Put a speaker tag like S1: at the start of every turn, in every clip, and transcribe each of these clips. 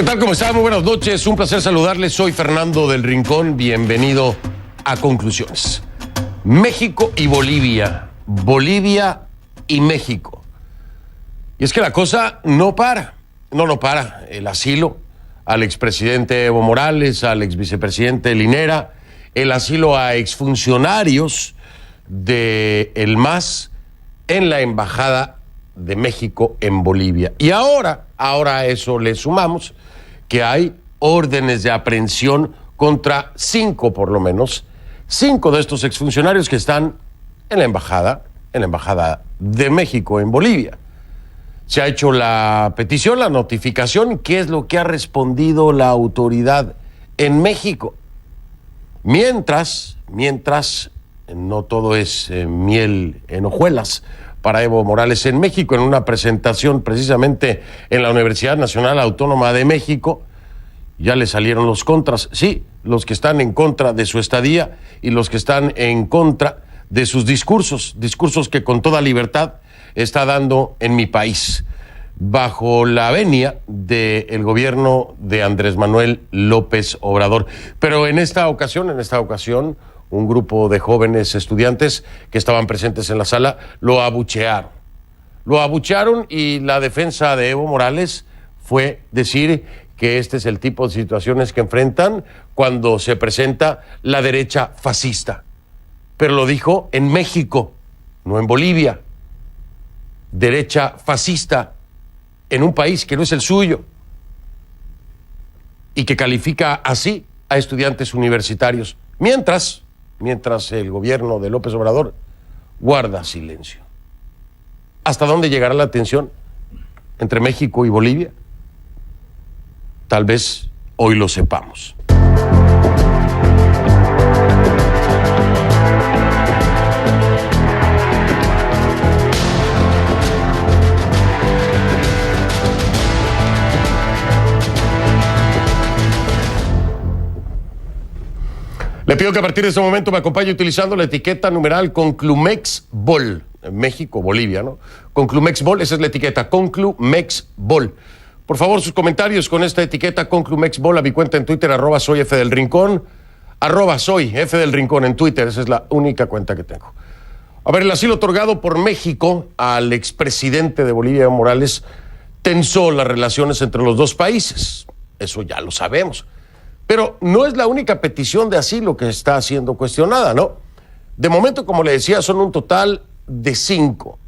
S1: tal? ¿Cómo están? Muy buenas noches. Un placer saludarles. Soy Fernando del Rincón. Bienvenido a Conclusiones. México y Bolivia. Bolivia y México. Y es que la cosa no para. No para. El asilo al expresidente Evo Morales, al exvicepresidente Linera, el asilo a exfuncionarios del MAS en la Embajada de México en Bolivia. Y ahora a eso le sumamos que hay órdenes de aprehensión contra 5, por lo menos, 5 de estos exfuncionarios que están en la Embajada de México en Bolivia. Se ha hecho la petición, la notificación. ¿Qué es lo que ha respondido la autoridad en México? Mientras, no todo es miel en hojuelas para Evo Morales en México. En una presentación precisamente en la Universidad Nacional Autónoma de México, ya le salieron los contras. Sí, los que están en contra de su estadía y los que están en contra de sus discursos que con toda libertad está dando en mi país, bajo la venia del gobierno de Andrés Manuel López Obrador. Pero en esta ocasión, un grupo de jóvenes estudiantes que estaban presentes en la sala lo abuchearon. Y la defensa de Evo Morales fue decir que este es el tipo de situaciones que enfrentan cuando se presenta la derecha fascista. Pero lo dijo en México, no en Bolivia. Derecha fascista en un país que no es el suyo y que califica así a estudiantes universitarios, mientras el gobierno de López Obrador guarda silencio. ¿Hasta dónde llegará la tensión entre México y Bolivia? Tal vez hoy lo sepamos. Le pido que a partir de ese momento me acompañe utilizando la etiqueta numeral CONCLUMEXBOL, México, Bolivia, ¿no? CONCLUMEXBOL, esa es la etiqueta, CONCLUMEXBOL. Por favor, sus comentarios con esta etiqueta CONCLUMEXBOL a mi cuenta en Twitter, @soyfdelrincón, @soyfdelrincón en Twitter, esa es la única cuenta que tengo. A ver, el asilo otorgado por México al expresidente de Bolivia, Evo Morales, tensó las relaciones entre los dos países. Eso ya lo sabemos. Pero no es la única petición de asilo que está siendo cuestionada, ¿no? De momento, como le decía, son un total de 5.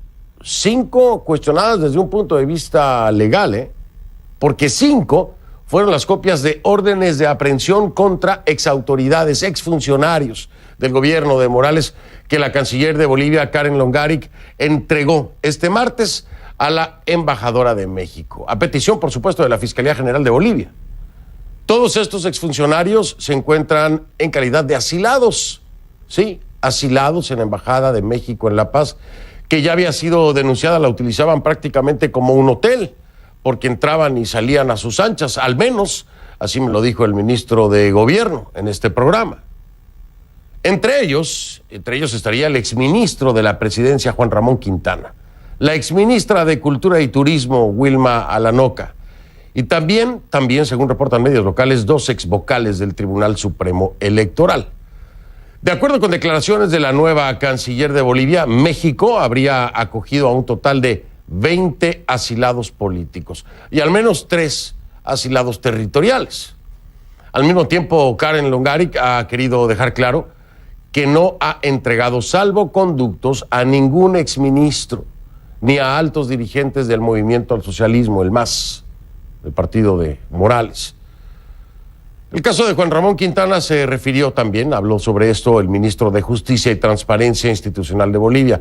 S1: 5 cuestionadas desde un punto de vista legal, ¿eh? Porque 5 fueron las copias de órdenes de aprehensión contra exautoridades, exfuncionarios del gobierno de Morales, que la canciller de Bolivia, Karen Longaric, entregó este martes a la embajadora de México, a petición, por supuesto, de la Fiscalía General de Bolivia. Todos estos exfuncionarios se encuentran en calidad de asilados, sí, asilados en la Embajada de México en La Paz, que ya había sido denunciada, la utilizaban prácticamente como un hotel, porque entraban y salían a sus anchas, al menos, así me lo dijo el ministro de Gobierno en este programa. Entre ellos estaría el exministro de la Presidencia, Juan Ramón Quintana, la exministra de Cultura y Turismo, Wilma Alanoca, y también, según reportan medios locales, 2 exvocales del Tribunal Supremo Electoral. De acuerdo con declaraciones de la nueva canciller de Bolivia, México habría acogido a un total de 20 asilados políticos y al menos 3 asilados territoriales. Al mismo tiempo, Karen Longaric ha querido dejar claro que no ha entregado salvoconductos a ningún exministro ni a altos dirigentes del Movimiento al Socialismo, el MAS, del partido de Morales. El caso de Juan Ramón Quintana se refirió también, habló sobre esto el ministro de Justicia y Transparencia Institucional de Bolivia.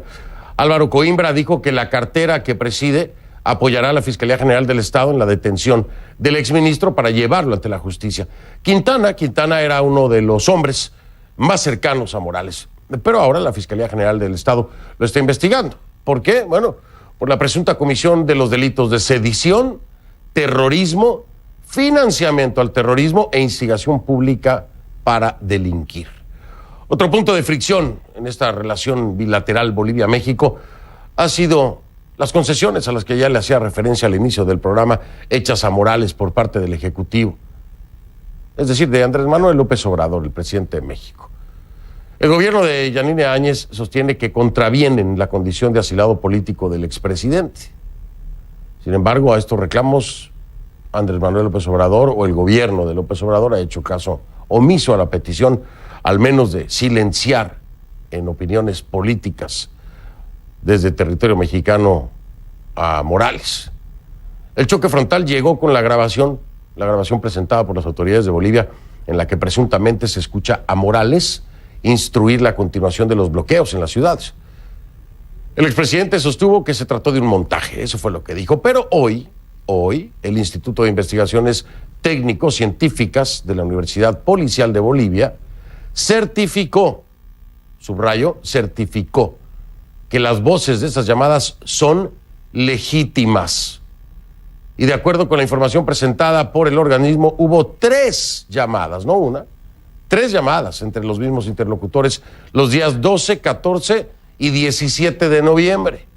S1: Álvaro Coimbra dijo que la cartera que preside apoyará a la Fiscalía General del Estado en la detención del exministro para llevarlo ante la justicia. Quintana era uno de los hombres más cercanos a Morales, pero ahora la Fiscalía General del Estado lo está investigando. ¿Por qué? Bueno, por la presunta comisión de los delitos de sedición, terrorismo, financiamiento al terrorismo e instigación pública para delinquir. Otro punto de fricción en esta relación bilateral Bolivia-México ha sido las concesiones a las que ya le hacía referencia al inicio del programa, hechas a Morales por parte del Ejecutivo. Es decir, de Andrés Manuel López Obrador, el presidente de México. El gobierno de Yanine Áñez sostiene que contravienen la condición de asilado político del expresidente. Sin embargo, a estos reclamos, Andrés Manuel López Obrador o el gobierno de López Obrador ha hecho caso omiso a la petición, al menos de silenciar en opiniones políticas desde territorio mexicano a Morales. El choque frontal llegó con la grabación presentada por las autoridades de Bolivia, en la que presuntamente se escucha a Morales instruir la continuación de los bloqueos en las ciudades. El expresidente sostuvo que se trató de un montaje, eso fue lo que dijo, pero hoy, el Instituto de Investigaciones Técnico-Científicas de la Universidad Policial de Bolivia certificó, subrayo, certificó, que las voces de esas llamadas son legítimas. Y de acuerdo con la información presentada por el organismo, hubo 3 llamadas, no una, 3 llamadas entre los mismos interlocutores los días 12, 14 y 17 de noviembre.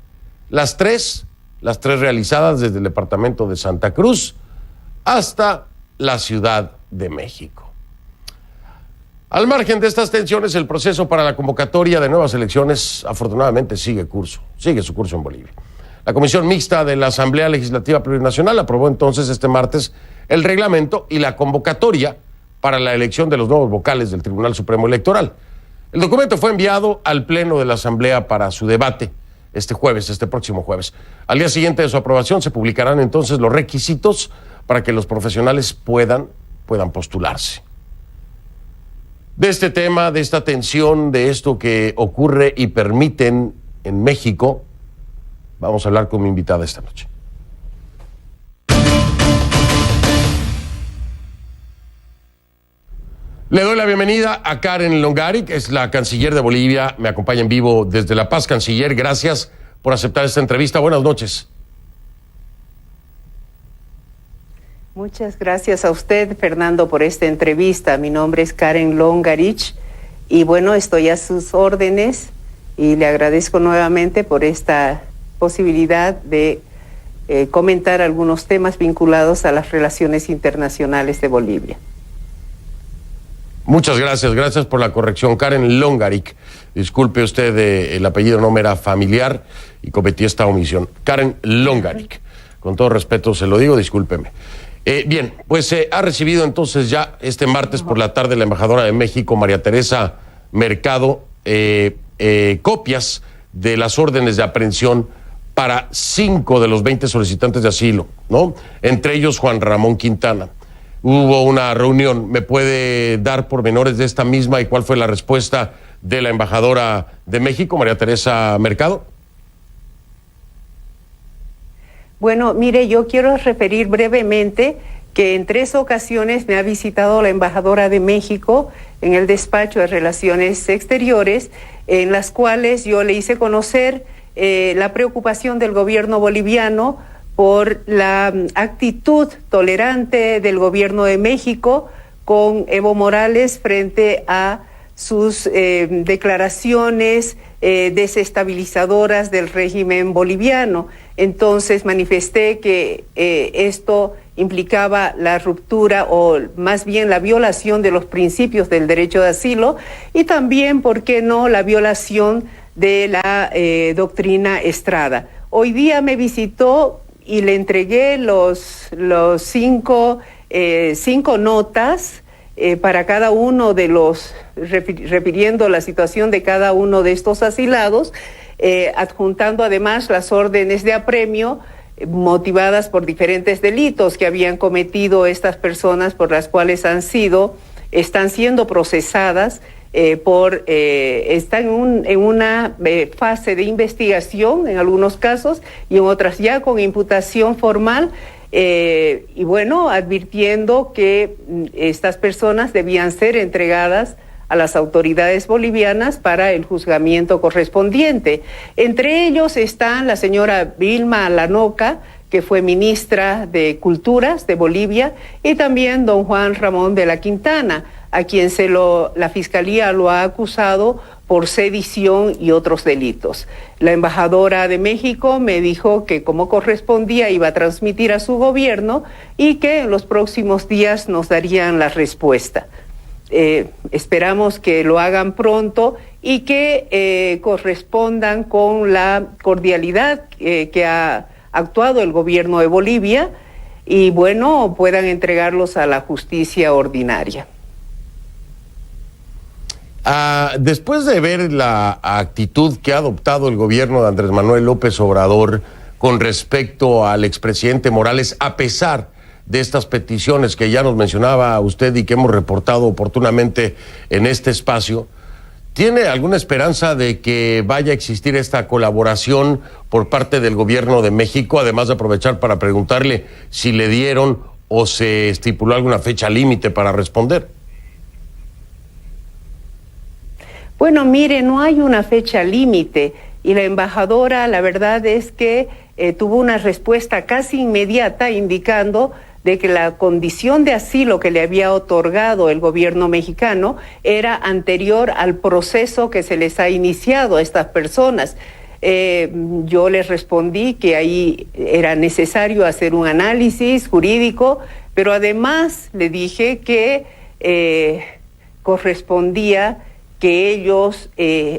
S1: Las tres realizadas desde el departamento de Santa Cruz hasta la Ciudad de México. Al margen de estas tensiones, el proceso para la convocatoria de nuevas elecciones afortunadamente sigue su curso en Bolivia. La Comisión Mixta de la Asamblea Legislativa Plurinacional aprobó entonces este martes el reglamento y la convocatoria para la elección de los nuevos vocales del Tribunal Supremo Electoral. El documento fue enviado al Pleno de la Asamblea para su debate este próximo jueves. Al día siguiente de su aprobación se publicarán entonces los requisitos para que los profesionales puedan postularse. De este tema, de esta tensión, de esto que ocurre y permiten en México, vamos a hablar con mi invitada esta noche. Le doy la bienvenida a Karen Longaric, es la canciller de Bolivia, me acompaña en vivo desde La Paz. Canciller, gracias por aceptar esta entrevista. Buenas noches.
S2: Muchas gracias a usted, Fernando, por esta entrevista. Mi nombre es Karen Longaric y bueno, estoy a sus órdenes y le agradezco nuevamente por esta posibilidad de comentar algunos temas vinculados a las relaciones internacionales de Bolivia.
S1: Muchas gracias por la corrección. Karen Longaric, disculpe usted, el apellido no me era familiar y cometí esta omisión. Karen Longaric, con todo respeto se lo digo, discúlpeme. Bien, pues ha recibido entonces ya este martes por la tarde la embajadora de México, María Teresa Mercado, copias de las órdenes de aprehensión para 5 de los 20 solicitantes de asilo, ¿no? Entre ellos Juan Ramón Quintana. Hubo una reunión, ¿me puede dar pormenores de esta misma y cuál fue la respuesta de la embajadora de México, María Teresa Mercado?
S2: Bueno, mire, yo quiero referir brevemente que en 3 ocasiones me ha visitado la embajadora de México en el despacho de Relaciones Exteriores, en las cuales yo le hice conocer la preocupación del gobierno boliviano por la actitud tolerante del gobierno de México con Evo Morales frente a sus declaraciones desestabilizadoras del régimen boliviano. Entonces manifesté que esto implicaba la ruptura o más bien la violación de los principios del derecho de asilo y también, ¿por qué no?, la violación de la doctrina Estrada. Hoy día me visitó y le entregué los 5 notas para cada uno de los, refiriendo la situación de cada uno de estos asilados, adjuntando además las órdenes de apremio motivadas por diferentes delitos que habían cometido estas personas, por las cuales están siendo procesadas están en una fase de investigación en algunos casos y en otras ya con imputación formal, y bueno, advirtiendo que estas personas debían ser entregadas a las autoridades bolivianas para el juzgamiento correspondiente. Entre ellos están la señora Vilma Lanoca, que fue ministra de Culturas de Bolivia, y también don Juan Ramón de la Quintana, a quien la Fiscalía lo ha acusado por sedición y otros delitos. La embajadora de México me dijo que como correspondía iba a transmitir a su gobierno y que en los próximos días nos darían la respuesta. Esperamos que lo hagan pronto y que correspondan con la cordialidad que ha actuado el gobierno de Bolivia y bueno, puedan entregarlos a la justicia ordinaria.
S1: Después de ver la actitud que ha adoptado el gobierno de Andrés Manuel López Obrador con respecto al expresidente Morales, a pesar de estas peticiones que ya nos mencionaba usted y que hemos reportado oportunamente en este espacio, ¿tiene alguna esperanza de que vaya a existir esta colaboración por parte del gobierno de México? Además de aprovechar para preguntarle si le dieron o se estipuló alguna fecha límite para responder.
S2: Bueno, mire, no hay una fecha límite y la embajadora, la verdad es que tuvo una respuesta casi inmediata indicando de que la condición de asilo que le había otorgado el gobierno mexicano era anterior al proceso que se les ha iniciado a estas personas. Yo les respondí que ahí era necesario hacer un análisis jurídico, pero además le dije que correspondía que ellos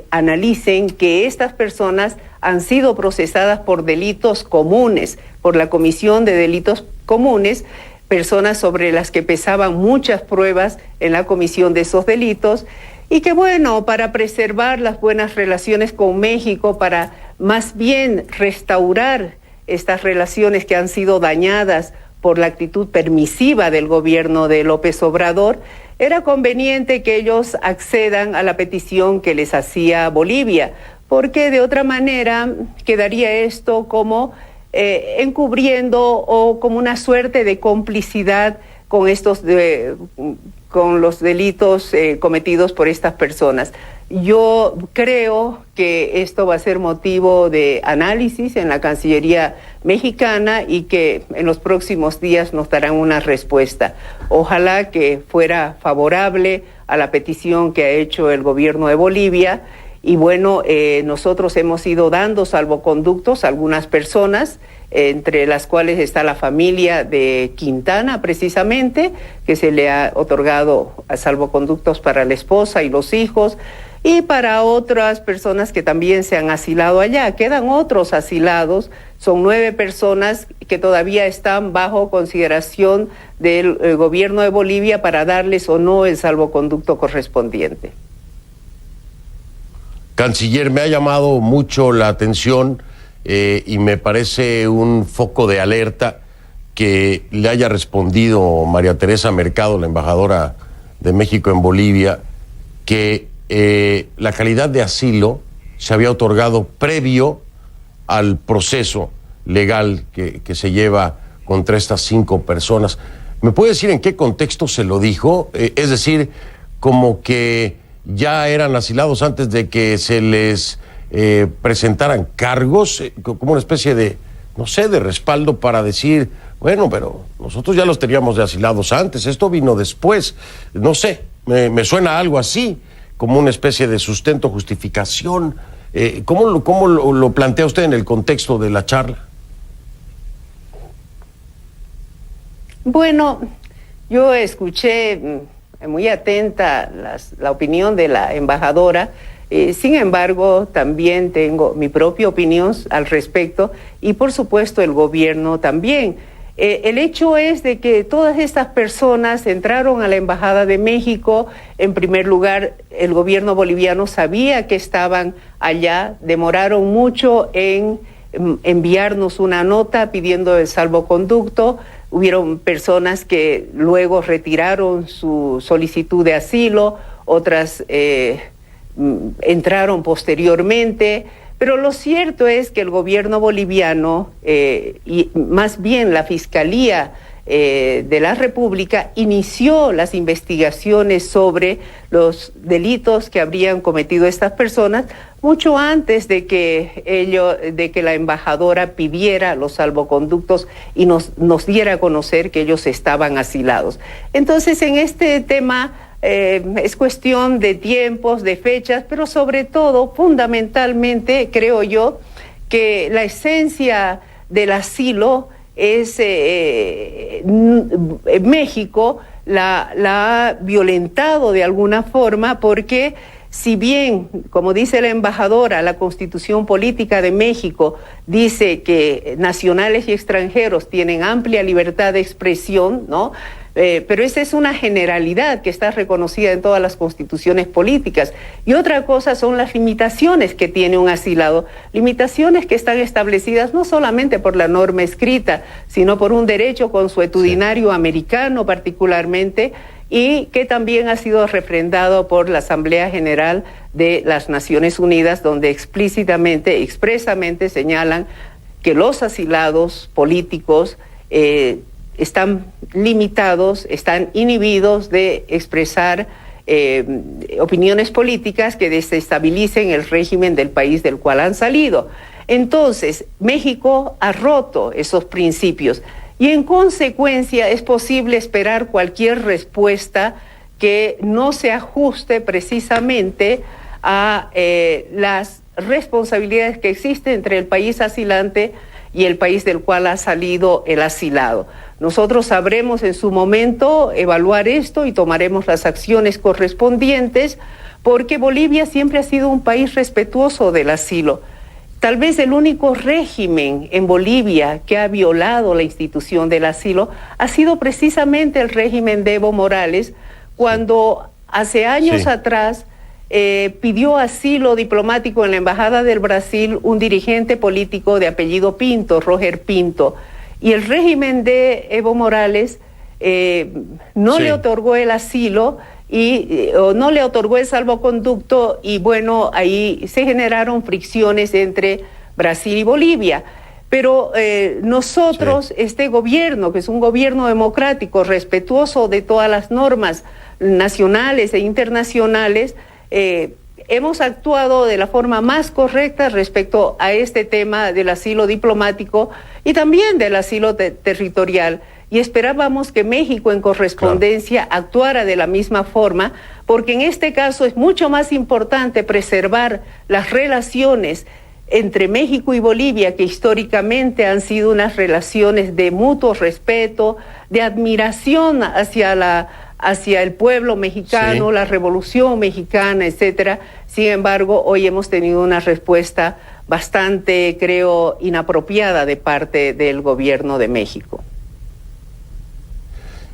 S2: analicen que estas personas han sido procesadas por delitos comunes, por la comisión de delitos comunes, personas sobre las que pesaban muchas pruebas en la comisión de esos delitos, y que bueno, para preservar las buenas relaciones con México, para más bien restaurar estas relaciones que han sido dañadas por la actitud permisiva del gobierno de López Obrador, era conveniente que ellos accedan a la petición que les hacía Bolivia, porque de otra manera quedaría esto como encubriendo o como una suerte de complicidad con con los delitos cometidos por estas personas. Yo creo que esto va a ser motivo de análisis en la Cancillería mexicana y que en los próximos días nos darán una respuesta. Ojalá que fuera favorable a la petición que ha hecho el gobierno de Bolivia. Y bueno, nosotros hemos ido dando salvoconductos a algunas personas, entre las cuales está la familia de Quintana, precisamente, que se le ha otorgado salvoconductos para la esposa y los hijos, y para otras personas que también se han asilado allá. Quedan otros asilados, son 9 personas que todavía están bajo consideración del gobierno de Bolivia para darles o no el salvoconducto correspondiente.
S1: Canciller, me ha llamado mucho la atención y me parece un foco de alerta que le haya respondido María Teresa Mercado, la embajadora de México en Bolivia, que la calidad de asilo se había otorgado previo al proceso legal que se lleva contra estas 5 personas. ¿Me puede decir en qué contexto se lo dijo? Es decir, como que ya eran asilados antes de que se les presentaran cargos, como una especie de, no sé, de respaldo para decir, bueno, pero nosotros ya los teníamos de asilados antes, esto vino después. No sé, me suena algo así, como una especie de sustento, justificación. ¿Cómo lo plantea usted en el contexto de la charla?
S2: Bueno, yo escuché muy atenta la opinión de la embajadora. Sin embargo, también tengo mi propia opinión al respecto y por supuesto el gobierno también. El hecho es de que todas estas personas entraron a la Embajada de México. En primer lugar, el gobierno boliviano sabía que estaban allá, demoraron mucho en enviarnos una nota pidiendo el salvoconducto. Hubieron personas que luego retiraron su solicitud de asilo, otras entraron posteriormente, pero lo cierto es que el gobierno boliviano y más bien la Fiscalía de la República inició las investigaciones sobre los delitos que habrían cometido estas personas mucho antes de que la embajadora pidiera los salvoconductos y nos diera a conocer que ellos estaban asilados. Entonces, en este tema es cuestión de tiempos, de fechas, pero sobre todo, fundamentalmente, creo yo, que la esencia del asilo es México la ha violentado de alguna forma, porque si bien, como dice la embajadora, la Constitución Política de México dice que nacionales y extranjeros tienen amplia libertad de expresión, ¿no? Pero esa es una generalidad que está reconocida en todas las constituciones políticas. Y otra cosa son las limitaciones que tiene un asilado, limitaciones que están establecidas no solamente por la norma escrita, sino por un derecho consuetudinario americano particularmente, y que también ha sido refrendado por la Asamblea General de las Naciones Unidas, donde expresamente señalan que los asilados políticos están limitados, están inhibidos de expresar opiniones políticas que desestabilicen el régimen del país del cual han salido. Entonces, México ha roto esos principios y en consecuencia es posible esperar cualquier respuesta que no se ajuste precisamente a las responsabilidades que existen entre el país asilante y el país del cual ha salido el asilado. Nosotros sabremos en su momento evaluar esto y tomaremos las acciones correspondientes, porque Bolivia siempre ha sido un país respetuoso del asilo. Tal vez el único régimen en Bolivia que ha violado la institución del asilo ha sido precisamente el régimen de Evo Morales, cuando hace años atrás pidió asilo diplomático en la Embajada del Brasil un dirigente político de apellido Pinto, Roger Pinto, y el régimen de Evo Morales no le otorgó el asilo o no le otorgó el salvoconducto, y bueno, ahí se generaron fricciones entre Brasil y Bolivia. Pero nosotros, este gobierno, que es un gobierno democrático, respetuoso de todas las normas nacionales e internacionales, hemos actuado de la forma más correcta respecto a este tema del asilo diplomático y también del asilo territorial. Y esperábamos que México en correspondencia actuara de la misma forma, porque en este caso es mucho más importante preservar las relaciones entre México y Bolivia, que históricamente han sido unas relaciones de mutuo respeto, de admiración hacia el pueblo mexicano, la Revolución Mexicana, etcétera. Sin embargo, hoy hemos tenido una respuesta bastante, creo, inapropiada de parte del gobierno de México.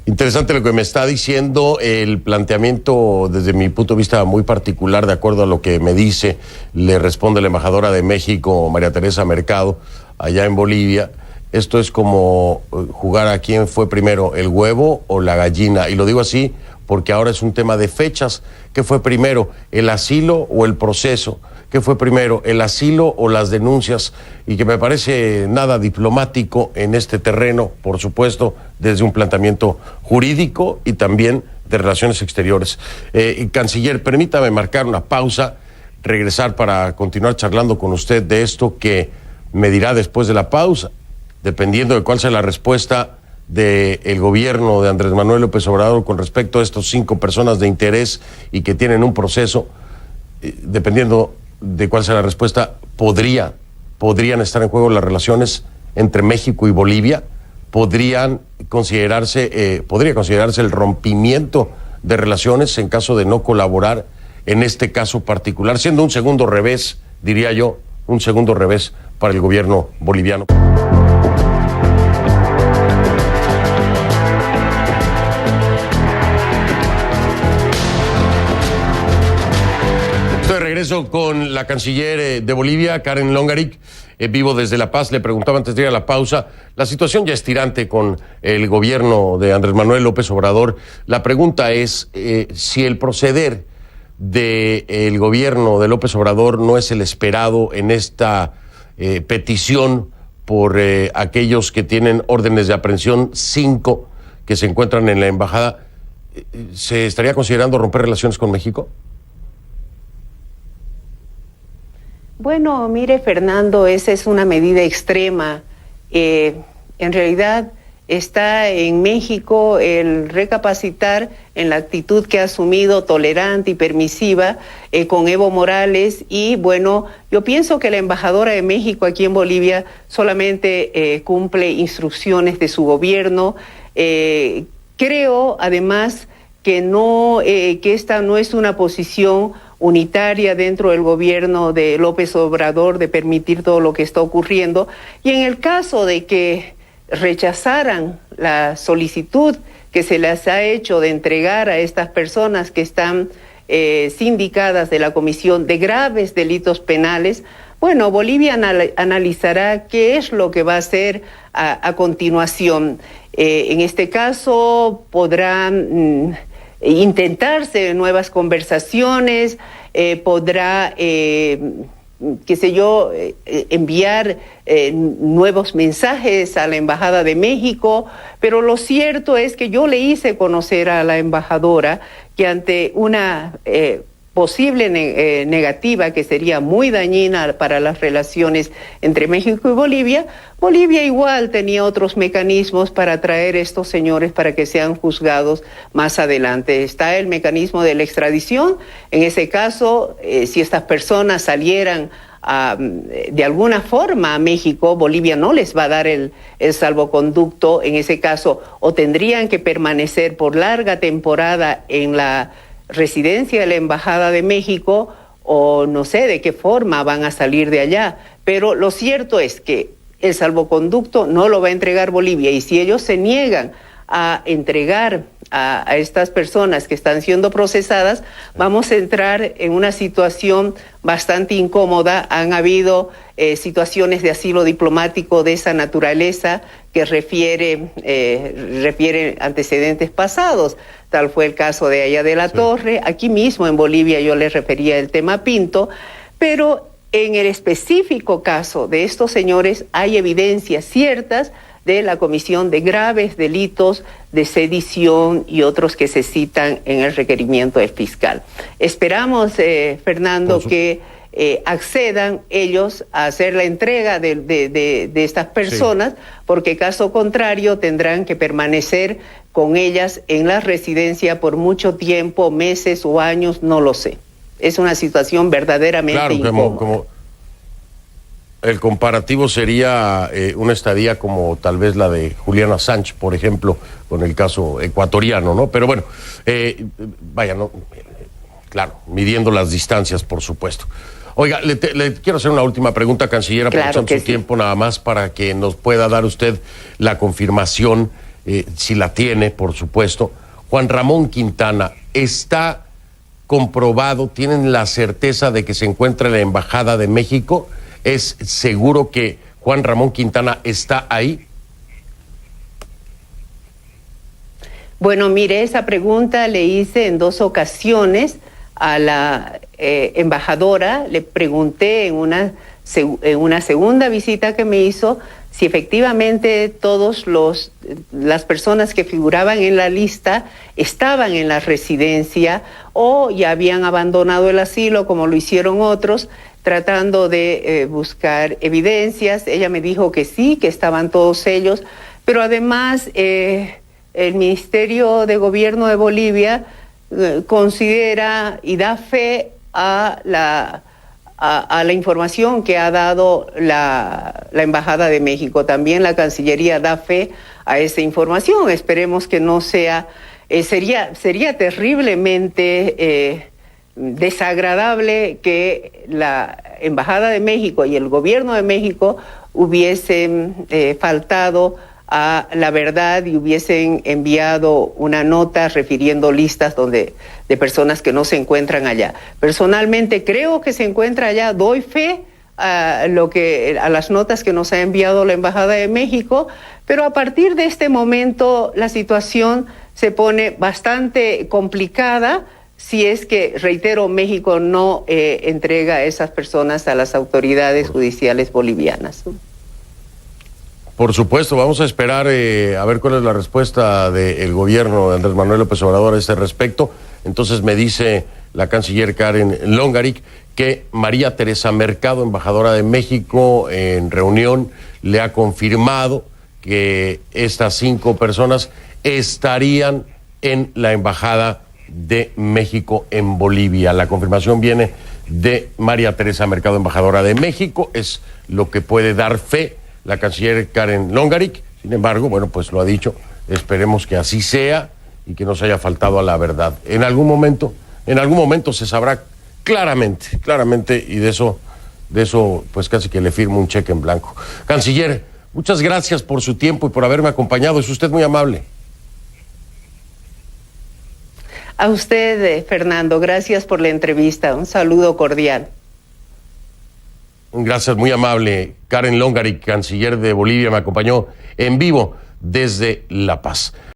S1: Interesante lo que me está diciendo, el planteamiento desde mi punto de vista muy particular, de acuerdo a lo que me dice, le responde la embajadora de México, María Teresa Mercado, allá en Bolivia. Esto es como jugar a quién fue primero, el huevo o la gallina, y lo digo así porque ahora es un tema de fechas. ¿Qué fue primero, el asilo o el proceso? ¿Qué fue primero, el asilo o las denuncias? Y que me parece nada diplomático en este terreno, por supuesto, desde un planteamiento jurídico y también de relaciones exteriores. Canciller, permítame marcar una pausa, regresar para continuar charlando con usted de esto que me dirá después de la pausa, dependiendo de cuál sea la respuesta del gobierno de Andrés Manuel López Obrador con respecto a estos 5 personas de interés y que tienen un proceso, dependiendo de cuál sea la respuesta, podrían estar en juego las relaciones entre México y Bolivia, podría considerarse el rompimiento de relaciones en caso de no colaborar en este caso particular, siendo un segundo revés, diría yo, un segundo revés para el gobierno boliviano. Regreso con la canciller de Bolivia, Karen Longaric, vivo desde La Paz. Le preguntaba antes de ir a la pausa, la situación ya es tirante con el gobierno de Andrés Manuel López Obrador. La pregunta es si el proceder del gobierno de López Obrador no es el esperado en esta petición por aquellos que tienen órdenes de aprehensión, 5 que se encuentran en la embajada. ¿Se estaría considerando romper relaciones con México?
S2: Bueno, mire, Fernando, esa es una medida extrema. En realidad, está en México el recapacitar en la actitud que ha asumido tolerante y permisiva con Evo Morales. Y bueno, yo pienso que la embajadora de México aquí en Bolivia solamente cumple instrucciones de su gobierno. Creo además que que esta no es una posición unitaria dentro del gobierno de López Obrador de permitir todo lo que está ocurriendo. Y en el caso de que rechazaran la solicitud que se les ha hecho de entregar a estas personas que están sindicadas de la Comisión de Graves Delitos Penales, bueno, Bolivia analizará qué es lo que va a hacer a continuación. En este caso podrán intentarse nuevas conversaciones, podrá qué sé yo, enviar nuevos mensajes a la Embajada de México, pero lo cierto es que yo le hice conocer a la embajadora que ante una posible negativa que sería muy dañina para las relaciones entre México y Bolivia, Bolivia igual tenía otros mecanismos para traer a estos señores para que sean juzgados más adelante. Está el mecanismo de la extradición. En ese caso, si estas personas salieran de alguna forma a México, Bolivia no les va a dar el salvoconducto. En ese caso, o tendrían que permanecer por larga temporada en la residencia de la Embajada de México, o no sé de qué forma van a salir de allá. Pero lo cierto es que el salvoconducto no lo va a entregar Bolivia, y si ellos se niegan a entregar a estas personas que están siendo procesadas, vamos a entrar en una situación bastante incómoda. Han habido situaciones de asilo diplomático de esa naturaleza que refiere antecedentes pasados. Tal fue el caso de Aya de la Torre. Aquí mismo en Bolivia yo les refería el tema Pinto, pero en el específico caso de estos señores hay evidencias ciertas de la comisión de graves delitos de sedición y otros que se citan en el requerimiento del fiscal. Esperamos, Fernando, que accedan ellos a hacer la entrega de estas personas, porque caso contrario tendrán que permanecer con ellas en la residencia por mucho tiempo, meses o años, no lo sé. Es una situación verdaderamente incómoda.
S1: El comparativo sería una estadía como tal vez la de Julian Assange, por ejemplo, con el caso ecuatoriano, ¿no? Pero bueno, claro, midiendo las distancias, por supuesto. Oiga, le quiero hacer una última pregunta, canciller, aprovechando su tiempo nada más para que nos pueda dar usted la confirmación, si la tiene, por supuesto. Juan Ramón Quintana, ¿está comprobado, tienen la certeza de que se encuentra en la Embajada de México? ¿Es seguro que Juan Ramón Quintana está ahí?
S2: Bueno, mire, esa pregunta le hice en 2 ocasiones a la embajadora. Le pregunté en una segunda visita que me hizo si efectivamente las personas que figuraban en la lista estaban en la residencia o ya habían abandonado el asilo, como lo hicieron otros, tratando de buscar evidencias. Ella me dijo que sí, que estaban todos ellos, pero además el Ministerio de Gobierno de Bolivia considera y da fe a la información que ha dado la Embajada de México. También la Cancillería da fe a esa información. Esperemos que no sea... sería terriblemente desagradable que la Embajada de México y el Gobierno de México hubiesen faltado a la verdad y hubiesen enviado una nota refiriendo listas de personas que no se encuentran allá. Personalmente creo que se encuentra allá, doy fe a las notas que nos ha enviado la Embajada de México, pero a partir de este momento la situación se pone bastante complicada si es que, reitero, México no entrega a esas personas a las autoridades judiciales bolivianas.
S1: Por supuesto, vamos a esperar a ver cuál es la respuesta del gobierno de Andrés Manuel López Obrador a este respecto. Entonces me dice la canciller Karen Longarich que María Teresa Mercado, embajadora de México, en reunión le ha confirmado que estas 5 personas estarían en la Embajada de México en Bolivia. La confirmación viene de María Teresa Mercado, embajadora de México. Es lo que puede dar fe la canciller Karen Longarik. Sin embargo, bueno, pues lo ha dicho. Esperemos que así sea y que no se haya faltado a la verdad. En algún momento se sabrá claramente, y de eso, pues casi que le firmo un cheque en blanco. Canciller, muchas gracias por su tiempo y por haberme acompañado. Es usted muy amable.
S2: A usted, Fernando, gracias por la entrevista. Un saludo cordial.
S1: Gracias, muy amable. Karen Longarik, canciller de Bolivia, me acompañó en vivo desde La Paz.